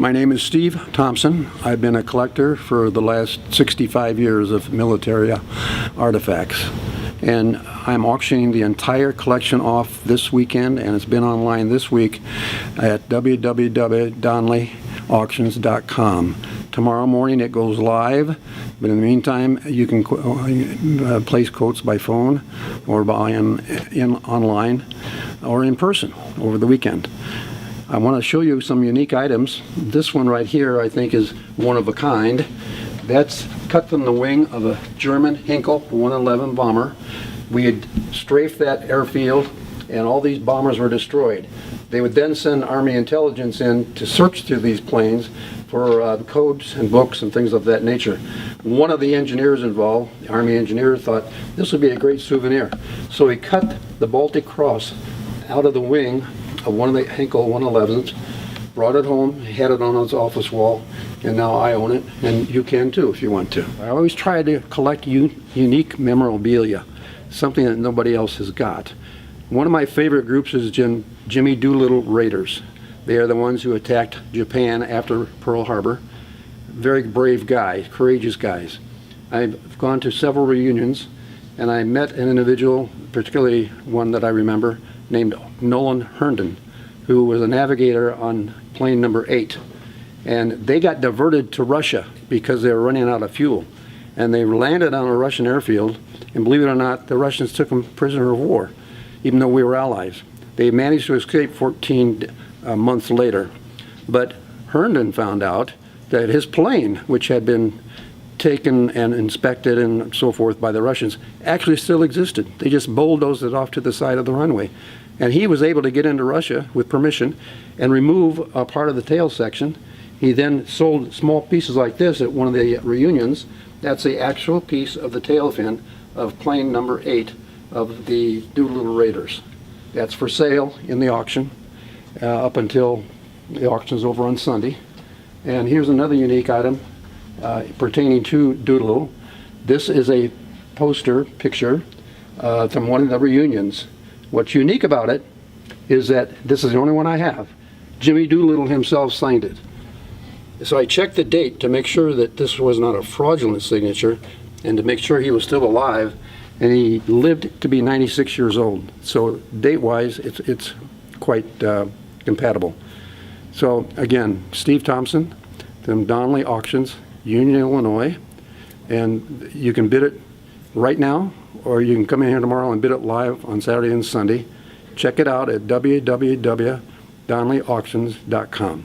My name is Steve Thompson. I've been a collector for the last 65 years of military artifacts. And I'm auctioning the entire collection off this weekend, and it's been online this week at www.donleyauctions.com. Tomorrow morning it goes live, but in the meantime you can place quotes by phone or by online or in person over the weekend. I want to show you some unique items. This one right here I think is one of a kind. That's cut from the wing of a German Hinkel 111 bomber. We had strafed that airfield and all these bombers were destroyed. They would then send Army intelligence in to search through these planes for codes and books and things of that nature. One of the engineers involved, the Army engineer, thought this would be a great souvenir. So he cut the Baltic Cross out of the wing of one of the Hinkel 111s, brought it home, had it on his office wall, and now I own it, and you can too if you want to. I always try to collect unique memorabilia, something that nobody else has got. One of my favorite groups is Jimmy Doolittle Raiders. They are the ones who attacked Japan after Pearl Harbor. Very brave guys, courageous guys. I've gone to several reunions, and I met an individual, particularly one that I remember, named Nolan Herndon, who was a navigator on plane number 8. And they got diverted to Russia because they were running out of fuel. And they landed on a Russian airfield, and believe it or not, the Russians took them prisoner of war, even though we were allies. They managed to escape 14 months later. But Herndon found out that his plane, which had been taken and inspected and so forth by the Russians, actually still existed. They just bulldozed it off to the side of the runway. And he was able to get into Russia with permission and remove a part of the tail section. He then sold small pieces like this at one of the reunions. That's the actual piece of the tail fin of plane number 8 of the Doolittle Raiders. That's for sale in the auction up until the auction is over on Sunday. And here's another unique item pertaining to Doolittle. This is a poster picture from one of the reunions. What's unique about it is that this is the only one I have. Jimmy Doolittle himself signed it. So I checked the date to make sure that this was not a fraudulent signature and to make sure he was still alive, and he lived to be 96 years old. So date-wise, it's quite compatible. So again, Steve Thompson from Donley Auctions, Union, Illinois, and you can bid it right now, or you can come in here tomorrow and bid it live on Saturday and Sunday. Check it out at www.donleyauctions.com.